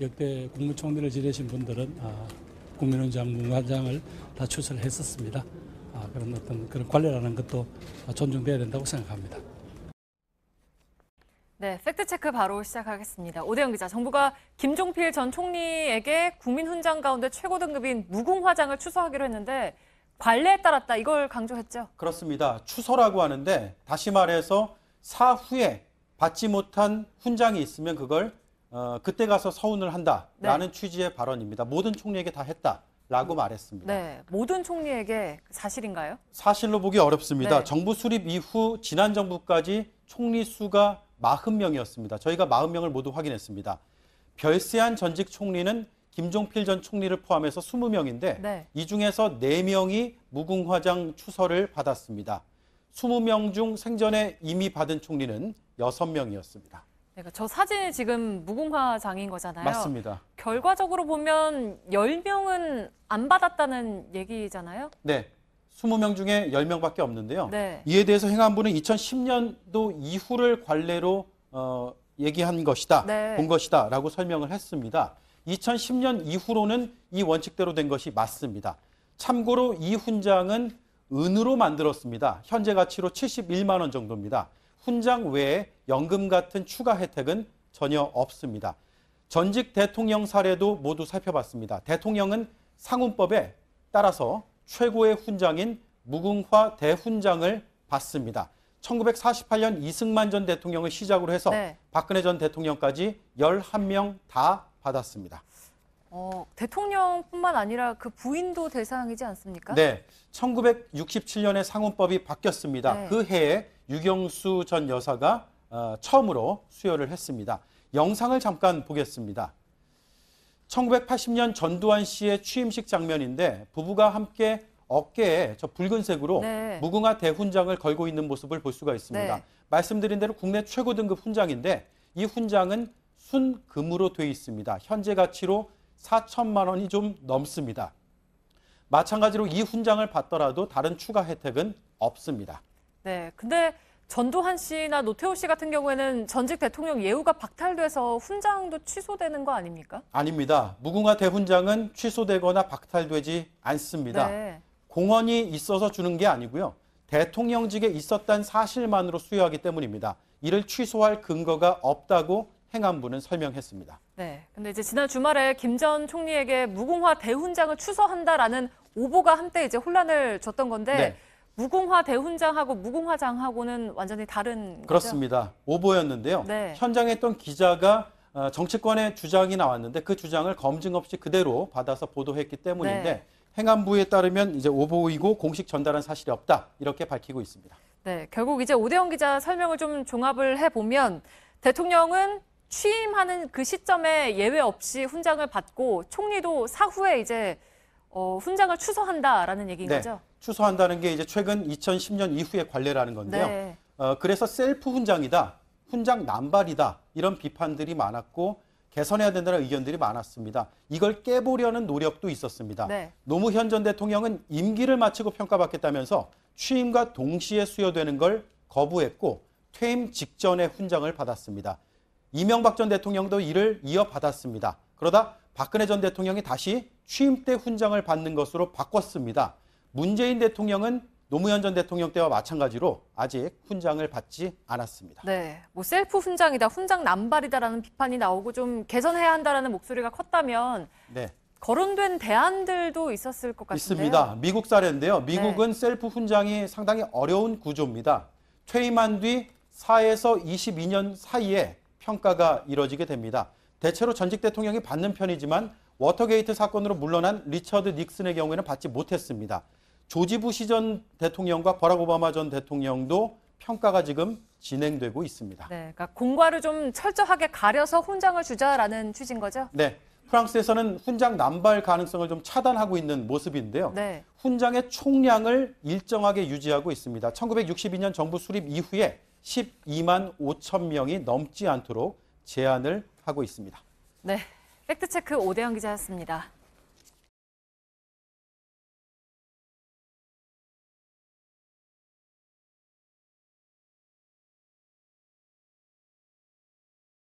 역대 국무총리를 지내신 분들은 국민훈장, 무궁화장을 다 추설했었습니다. 그런 어떤 그런 관례라는 것도 존중돼야 된다고 생각합니다. 네, 팩트체크 바로 시작하겠습니다. 오대영 기자, 정부가 김종필 전 총리에게 국민훈장 가운데 최고 등급인 무궁화장을 추서하기로 했는데 관례에 따랐다, 이걸 강조했죠? 그렇습니다. 추서라고 하는데 다시 말해서 사후에 받지 못한 훈장이 있으면 그걸 그때 가서 서운을 한다라는 네. 취지의 발언입니다. 모든 총리에게 다 했다라고 말했습니다. 네, 모든 총리에게 사실인가요? 사실로 보기 어렵습니다. 네. 정부 수립 이후 지난 정부까지 총리 수가 40명이었습니다. 저희가 40명을 모두 확인했습니다. 별세한 전직 총리는 김종필 전 총리를 포함해서 20명인데 네. 이 중에서 4명이 무궁화장 추서를 받았습니다. 20명 중 생전에 이미 받은 총리는 6명이었습니다. 그러니까 저 사진이 지금 무궁화장인 거잖아요. 맞습니다. 결과적으로 보면 10명은 안 받았다는 얘기잖아요. 네, 20명 중에 10명밖에 없는데요. 네. 이에 대해서 행안부는 2010년도 이후를 관례로 얘기한 것이다, 네. 본 것이다 라고 설명을 했습니다. 2010년 이후로는 이 원칙대로 된 것이 맞습니다. 참고로 이 훈장은 은으로 만들었습니다. 현재 가치로 71만 원 정도입니다. 훈장 외에 연금 같은 추가 혜택은 전혀 없습니다. 전직 대통령 사례도 모두 살펴봤습니다. 대통령은 상훈법에 따라서 최고의 훈장인 무궁화 대훈장을 받습니다. 1948년 이승만 전 대통령을 시작으로 해서 네. 박근혜 전 대통령까지 11명 다 받았습니다. 대통령뿐만 아니라 그 부인도 대상이지 않습니까? 네, 1967년에 상훈법이 바뀌었습니다. 네. 그 해에 유경수 전 여사가 처음으로 수여를 했습니다. 영상을 잠깐 보겠습니다. 1980년 전두환 씨의 취임식 장면인데 부부가 함께 어깨에 저 붉은색으로 네. 무궁화 대훈장을 걸고 있는 모습을 볼 수가 있습니다. 네. 말씀드린 대로 국내 최고 등급 훈장인데 이 훈장은 순금으로 되어 있습니다. 현재 가치로 4천만 원이 좀 넘습니다. 마찬가지로 이 훈장을 받더라도 다른 추가 혜택은 없습니다. 네, 근데 전두환 씨나 노태우 씨 같은 경우에는 전직 대통령 예우가 박탈돼서 훈장도 취소되는 거 아닙니까? 아닙니다. 무궁화 대훈장은 취소되거나 박탈되지 않습니다. 네. 공헌이 있어서 주는 게 아니고요. 대통령직에 있었다는 사실만으로 수여하기 때문입니다. 이를 취소할 근거가 없다고 행안부는 설명했습니다. 네, 근데 이제 지난 주말에 김 전 총리에게 무궁화 대훈장을 추서한다라는 오보가 한때 이제 혼란을 줬던 건데 네. 무궁화 대훈장하고 무궁화장하고는 완전히 다른 거죠? 그렇습니다. 오보였는데요. 네. 현장에 있던 기자가 정치권의 주장이 나왔는데 그 주장을 검증 없이 그대로 받아서 보도했기 때문인데 네. 행안부에 따르면 이제 오보이고 공식 전달한 사실이 없다 이렇게 밝히고 있습니다. 네, 결국 이제 오대영 기자 설명을 좀 종합을 해보면 대통령은 취임하는 그 시점에 예외 없이 훈장을 받고 총리도 사후에 이제 훈장을 추서한다라는 얘기인 네, 거죠? 추서한다는 게 이제 최근 2010년 이후의 관례라는 건데요. 네. 그래서 셀프 훈장이다, 훈장 남발이다 이런 비판들이 많았고 개선해야 된다는 의견들이 많았습니다. 이걸 깨보려는 노력도 있었습니다. 네. 노무현 전 대통령은 임기를 마치고 평가받겠다면서 취임과 동시에 수여되는 걸 거부했고 퇴임 직전에 훈장을 받았습니다. 이명박 전 대통령도 이를 이어받았습니다. 그러다 박근혜 전 대통령이 다시 취임 때 훈장을 받는 것으로 바꿨습니다. 문재인 대통령은 노무현 전 대통령 때와 마찬가지로 아직 훈장을 받지 않았습니다. 네, 뭐 셀프 훈장이다, 훈장 남발이다라는 비판이 나오고 좀 개선해야 한다라는 목소리가 컸다면 네, 거론된 대안들도 있었을 것 같은데요. 있습니다. 미국 사례인데요. 미국은 셀프 훈장이 상당히 어려운 구조입니다. 퇴임한 뒤 4에서 22년 사이에 평가가 이뤄지게 됩니다. 대체로 전직 대통령이 받는 편이지만 워터게이트 사건으로 물러난 리처드 닉슨의 경우에는 받지 못했습니다. 조지 부시 전 대통령과 버락 오바마 전 대통령도 평가가 지금 진행되고 있습니다. 네, 그러니까 공과를 좀 철저하게 가려서 훈장을 주자라는 취지인 거죠? 네, 프랑스에서는 훈장 남발 가능성을 좀 차단하고 있는 모습인데요. 네. 훈장의 총량을 일정하게 유지하고 있습니다. 1962년 정부 수립 이후에 12만 5천 명이 넘지 않도록 제한을 하고 있습니다. 네, 팩트체크 오대영 기자였습니다.